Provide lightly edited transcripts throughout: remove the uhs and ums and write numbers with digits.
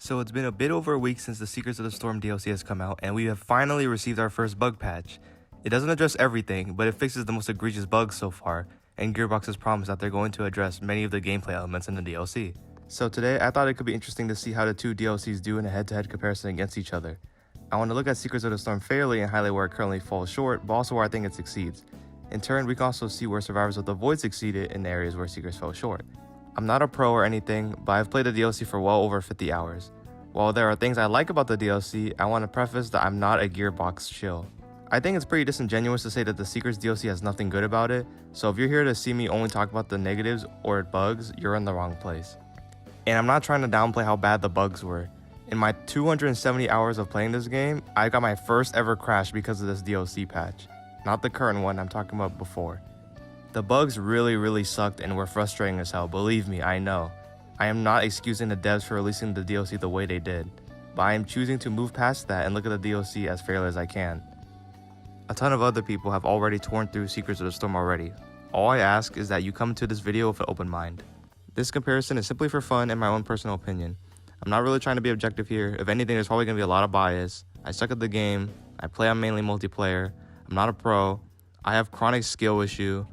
So it's been a bit over a week since the Secrets of the Storm DLC has come out, and we have finally received our first bug patch. It doesn't address everything, but it fixes the most egregious bugs so far, and Gearbox has promised that they're going to address many of the gameplay elements in the DLC. So today, I thought it could be interesting to see how the two DLCs do in a head-to-head comparison against each other. I want to look at Secrets of the Storm fairly and highlight where it currently falls short, but also where I think it succeeds. In turn, we can also see where Survivors of the Void succeeded in the areas where Secrets fell short. I'm not a pro or anything, but I've played the DLC for well over 50 hours. While there are things I like about the DLC, I want to preface that I'm not a Gearbox shill. I think it's pretty disingenuous to say that the Secrets DLC has nothing good about it, so if you're here to see me only talk about the negatives or bugs, you're in the wrong place. And I'm not trying to downplay how bad the bugs were. In my 270 hours of playing this game, I got my first ever crash because of this DLC patch. Not the current one, I'm talking about before. The bugs really sucked and were frustrating as hell, believe me, I know. I am not excusing the devs for releasing the DLC the way they did, but I am choosing to move past that and look at the DLC as fairly as I can. A ton of other people have already torn through Secrets of the Storm already. All I ask is that you come to this video with an open mind. This comparison is simply for fun and my own personal opinion. I'm not really trying to be objective here. If anything, there's probably going to be a lot of bias. I suck at the game. I play on mainly multiplayer. I'm not a pro. I have chronic skill issue.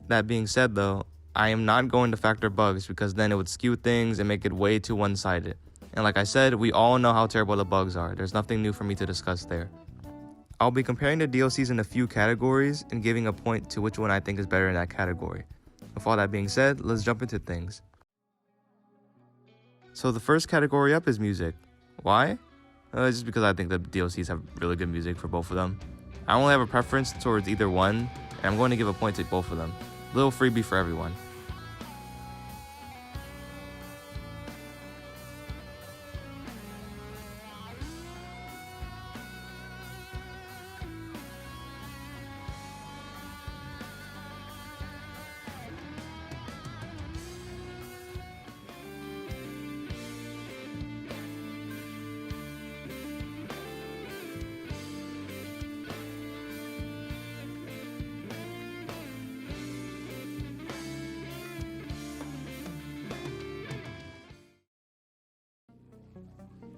That being said though, I am not going to factor bugs because then it would skew things and make it way too one-sided. And like I said, we all know how terrible the bugs are. There's nothing new for me to discuss there. I'll be comparing the DLCs in a few categories and giving a point to which one I think is better in that category. With all that being said, let's jump into things. So the first category up is music. Why? Just because I think the DLCs have really good music for both of them. I only have a preference towards either one, and I'm going to give a point to both of them. Little freebie for everyone.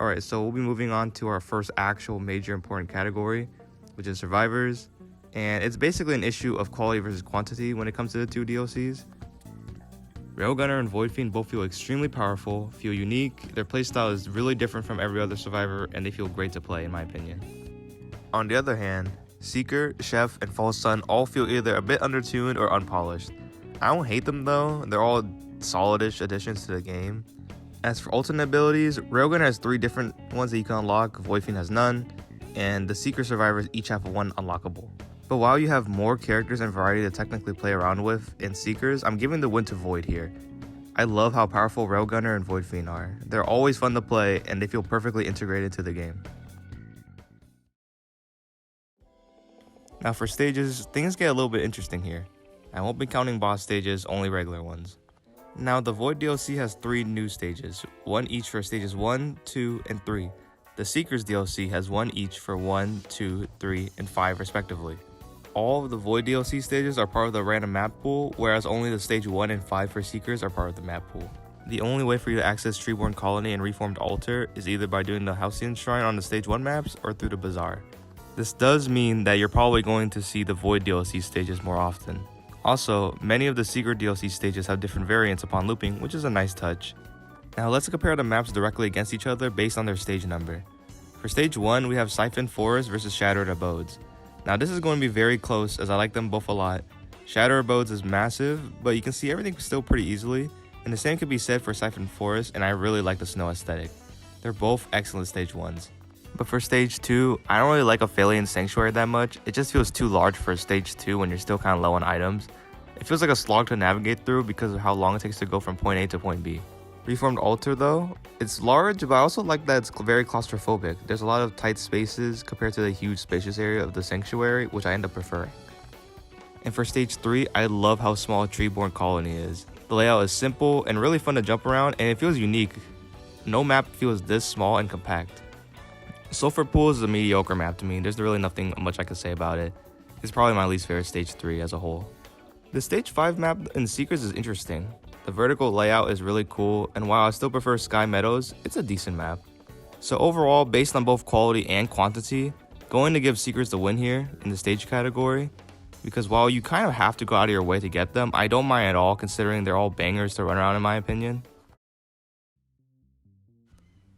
Alright, so we'll be moving on to our first actual major important category, which is Survivors. And it's basically an issue of quality versus quantity when it comes to the two DLCs. Railgunner and Void Fiend both feel extremely powerful, feel unique, their playstyle is really different from every other Survivor, and they feel great to play in my opinion. On the other hand, Seeker, Chef, and False Sun all feel either a bit undertuned or unpolished. I don't hate them though, they're all solid-ish additions to the game. As for alternate abilities, Railgunner has 3 different ones that you can unlock, Void Fiend has none, and the Seeker Survivors each have 1 unlockable. But while you have more characters and variety to technically play around with in Seekers, I'm giving the win to Void here. I love how powerful Railgunner and Void Fiend are. They're always fun to play, and they feel perfectly integrated into the game. Now for stages, things get a little bit interesting here. I won't be counting boss stages, only regular ones. Now, the Void DLC has 3 new stages, 1 each for stages 1, 2, and 3. The Seekers DLC has 1 each for 1, 2, 3, and 5 respectively. All of the Void DLC stages are part of the random map pool, whereas only the stage 1 and 5 for Seekers are part of the map pool. The only way for you to access Treeborn Colony and Reformed Altar is either by doing the Halcyon Shrine on the stage 1 maps or through the Bazaar. This does mean that you're probably going to see the Void DLC stages more often. Also, many of the Secret DLC stages have different variants upon looping, which is a nice touch. Now let's compare the maps directly against each other based on their stage number. For stage 1, we have Siphon Forest versus Shattered Abodes. Now this is going to be very close as I like them both a lot. Shattered Abodes is massive, but you can see everything still pretty easily, and the same can be said for Siphon Forest, and I really like the snow aesthetic. They're both excellent stage 1s. But for stage 2, I don't really like Aphelion Sanctuary that much. It just feels too large for stage 2 when you're still kind of low on items. It feels like a slog to navigate through because of how long it takes to go from point A to point B. Reformed Altar though, it's large, but I also like that it's very claustrophobic. There's a lot of tight spaces compared to the huge spacious area of the Sanctuary, which I end up preferring. And for stage 3, I love how small Treeborn Colony is. The layout is simple and really fun to jump around, and it feels unique. No map feels this small and compact. Sulphur Pools is a mediocre map to me. There's really nothing much I can say about it. It's probably my least favorite stage 3 as a whole. The stage 5 map in Seekers is interesting. The vertical layout is really cool, and while I still prefer Sky Meadows, it's a decent map. So overall, based on both quality and quantity, going to give Secrets the win here in the stage category, because while you kind of have to go out of your way to get them, I don't mind at all considering they're all bangers to run around in my opinion.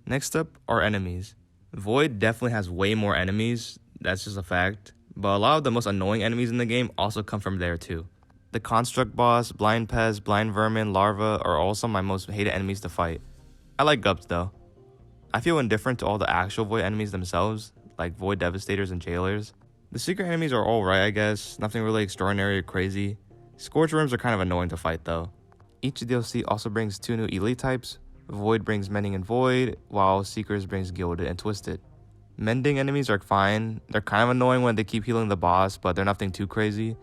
Next up are enemies. Void definitely has way more enemies, that's just a fact, but a lot of the most annoying enemies in the game also come from there too. The Construct boss, Blind Pest, Blind Vermin, Larva are also my most hated enemies to fight. I like Gups though. I feel indifferent to all the actual Void enemies themselves, like Void Devastators and Jailers. The secret enemies are alright I guess, nothing really extraordinary or crazy. Scorch Worms are kind of annoying to fight though. Each DLC also brings 2 new elite types. Void brings Mending and Void, while Seekers brings Gilded and Twisted. Mending enemies are fine, they're kind of annoying when they keep healing the boss, but they're nothing too crazy.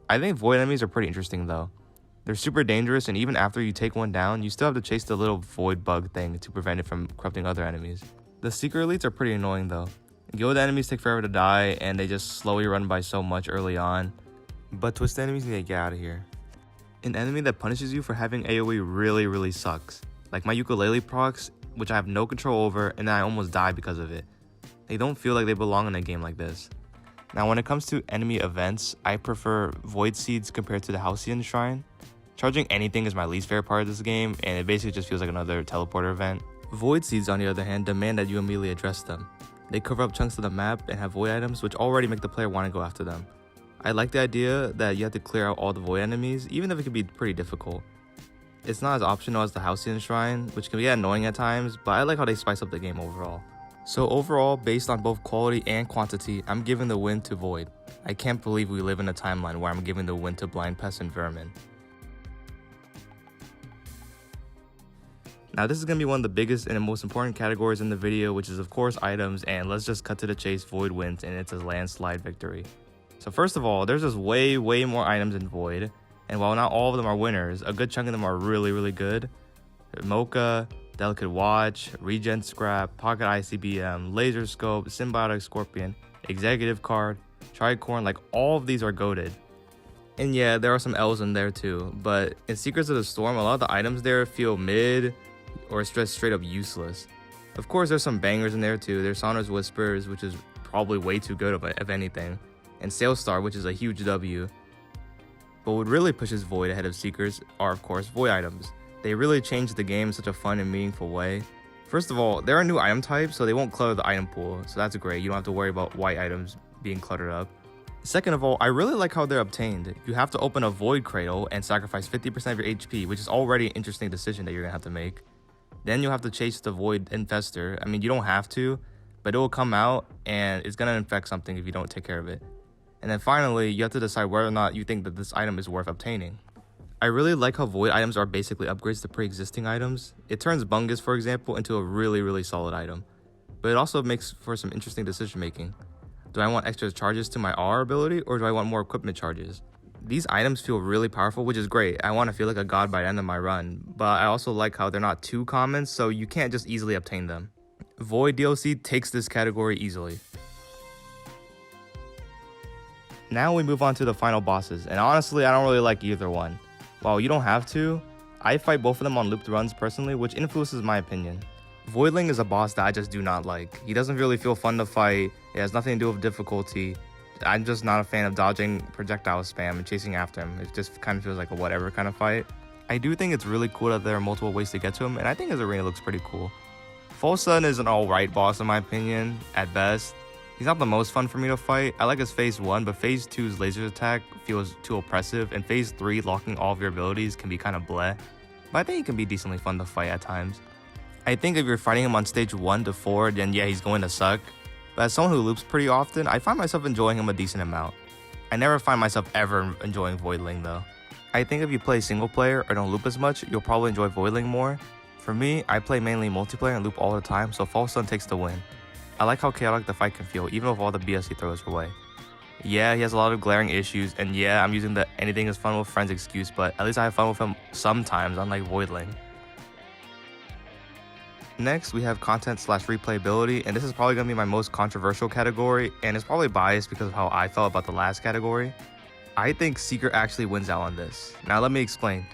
I think Void enemies are pretty interesting though. They're super dangerous, and even after you take one down, you still have to chase the little Void bug thing to prevent it from corrupting other enemies. The Secret elites are pretty annoying though. Gilded enemies take forever to die, and they just slowly run by so much early on. But Twisted enemies need to get out of here. An enemy that punishes you for having AoE really sucks. Like my ukulele procs, which I have no control over, and then I almost die because of it. They don't feel like they belong in a game like this. Now when it comes to enemy events, I prefer Void Seeds compared to the Halcyon Shrine. Charging anything is my least favorite part of this game, and it basically just feels like another teleporter event. Void Seeds on the other hand demand that you immediately address them. They cover up chunks of the map and have void items which already make the player want to go after them. I like the idea that you have to clear out all the void enemies, even if it can be pretty difficult. It's not as optional as the Halcyon Shrine, which can get annoying at times, but I like how they spice up the game overall. So overall, based on both quality and quantity, I'm giving the win to Void. I can't believe we live in a timeline where I'm giving the win to Blind Pest and Vermin. Now this is going to be one of the biggest and most important categories in the video, which is of course items, and let's just cut to the chase. Void wins, and it's a landslide victory. So first of all, there's just way more items in Void, and while not all of them are winners, a good chunk of them are really good. Mocha, Delicate Watch, Regen Scrap, Pocket ICBM, Laser Scope, Symbiotic Scorpion, Executive Card, Tricorn, like all of these are goated. And yeah, there are some L's in there too, but in Secrets of the Storm, a lot of the items there feel mid or just straight up useless. Of course, there's some bangers in there too. There's Sonor's Whispers, which is probably way too good of anything, and Sailstar, which is a huge W. But what really pushes Void ahead of Seekers are of course Void items. They really changed the game in such a fun and meaningful way. First of all, there are new item types, so they won't clutter the item pool, so that's great. You don't have to worry about white items being cluttered up. Second of all, I really like how they're obtained. You have to open a Void Cradle and sacrifice 50% of your HP, which is already an interesting decision that you're gonna have to make. Then you'll have to chase the Void Infestor. I mean, you don't have to, but it will come out and it's gonna infect something if you don't take care of it. And then finally, you have to decide whether or not you think that this item is worth obtaining. I really like how Void items are basically upgrades to pre-existing items. It turns Bungus, for example, into a really solid item. But it also makes for some interesting decision making. Do I want extra charges to my R ability, or do I want more equipment charges? These items feel really powerful, which is great. I want to feel like a god by the end of my run, but I also like how they're not too common, so you can't just easily obtain them. Void DLC takes this category easily. Now we move on to the final bosses, and honestly, I don't really like either one. While you don't have to, I fight both of them on looped runs personally, which influences my opinion. Voidling is a boss that I just do not like. He doesn't really feel fun to fight, it has nothing to do with difficulty. I'm just not a fan of dodging projectile spam and chasing after him. It just kind of feels like a whatever kind of fight. I do think it's really cool that there are multiple ways to get to him, and I think his arena looks pretty cool. False Sun is an alright boss in my opinion, at best. He's not the most fun for me to fight. I like his phase 1, but phase 2's laser attack feels too oppressive, and phase 3 locking all of your abilities can be kind of bleh. But I think he can be decently fun to fight at times. I think if you're fighting him on stage 1 to 4, then yeah, he's going to suck. But as someone who loops pretty often, I find myself enjoying him a decent amount. I never find myself ever enjoying Voidling though. I think if you play single player or don't loop as much, you'll probably enjoy Voidling more. For me, I play mainly multiplayer and loop all the time, so False Sun takes the win. I like how chaotic the fight can feel, even with all the BS he throws away. Yeah, he has a lot of glaring issues, and yeah, I'm using the anything is fun with friends excuse, but at least I have fun with him sometimes, unlike Voidling. Next, we have content/replayability, and this is probably going to be my most controversial category, and it's probably biased because of how I felt about the last category. I think Seeker actually wins out on this. Now let me explain.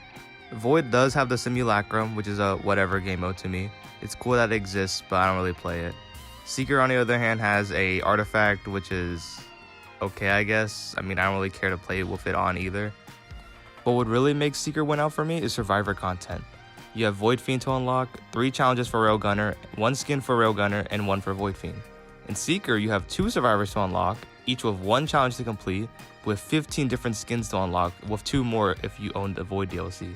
Void does have the Simulacrum, which is a whatever game mode to me. It's cool that it exists, but I don't really play it. Seeker, on the other hand, has a artifact, which is okay, I guess. I mean, I don't really care to play with it on either. But what really makes Seeker win out for me is survivor content. You have Void Fiend to unlock, 3 challenges for Railgunner, 1 skin for Railgunner, and 1 for Void Fiend. In Seeker, you have 2 survivors to unlock, each with 1 challenge to complete, with 15 different skins to unlock, with 2 more if you own the Void DLC.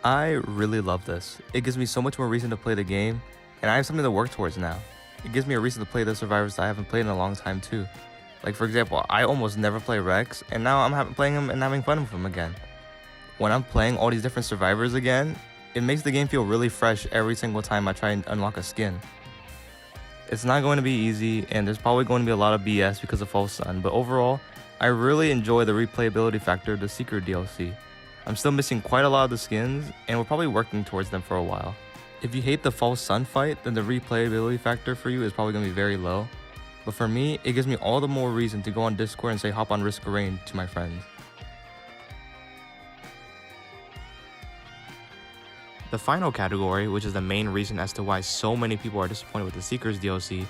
I really love this. It gives me so much more reason to play the game, and I have something to work towards now. It gives me a reason to play the survivors that I haven't played in a long time too. Like for example, I almost never play Rex, and now I'm playing him and having fun with him again. When I'm playing all these different survivors again, it makes the game feel really fresh every single time I try and unlock a skin. It's not going to be easy, and there's probably going to be a lot of BS because of False Sun, but overall, I really enjoy the replayability factor of the Seeker DLC. I'm still missing quite a lot of the skins, and we're probably working towards them for a while. If you hate the False Sun fight, then the replayability factor for you is probably going to be very low. But for me, it gives me all the more reason to go on Discord and say hop on Risk of Rain to my friends. The final category, which is the main reason as to why so many people are disappointed with the Seekers DLC,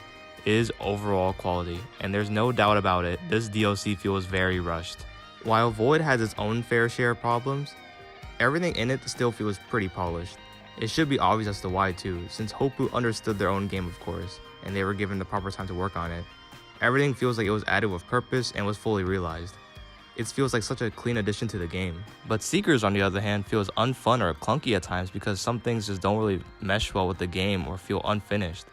is overall quality. And there's no doubt about it, this DLC feels very rushed. While Void has its own fair share of problems, everything in it still feels pretty polished. It should be obvious as to why too, since Hoppu understood their own game of course, and they were given the proper time to work on it. Everything feels like it was added with purpose and was fully realized. It feels like such a clean addition to the game. But Seekers, on the other hand, feels unfun or clunky at times because some things just don't really mesh well with the game or feel unfinished.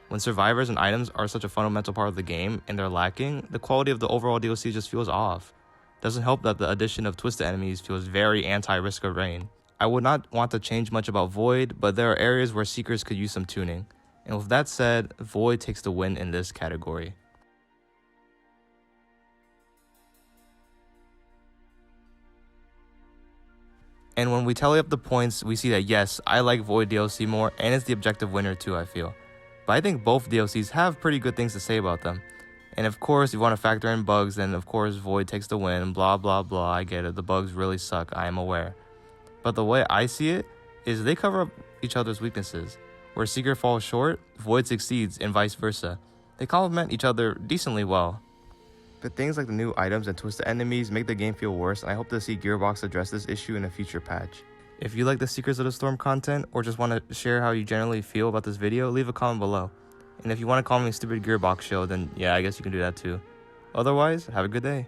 When survivors and items are such a fundamental part of the game and they're lacking, the quality of the overall DLC just feels off. Doesn't help that the addition of twisted enemies feels very anti-Risk of Rain. I would not want to change much about Void, but there are areas where Seekers could use some tuning. And with that said, Void takes the win in this category. And when we tally up the points, we see that yes, I like Void DLC more, and it's the objective winner too, I feel. But I think both DLCs have pretty good things to say about them. And of course, if you want to factor in bugs, then of course Void takes the win, blah blah blah, I get it, the bugs really suck, I am aware. But the way I see it, is they cover up each other's weaknesses. Where Seeker falls short, Void succeeds, and vice versa. They complement each other decently well. But things like the new items and twisted enemies make the game feel worse, and I hope to see Gearbox address this issue in a future patch. If you like the Secrets of the Storm content, or just want to share how you generally feel about this video, leave a comment below. And if you want to call me a stupid Gearbox show, then yeah, I guess you can do that too. Otherwise, have a good day.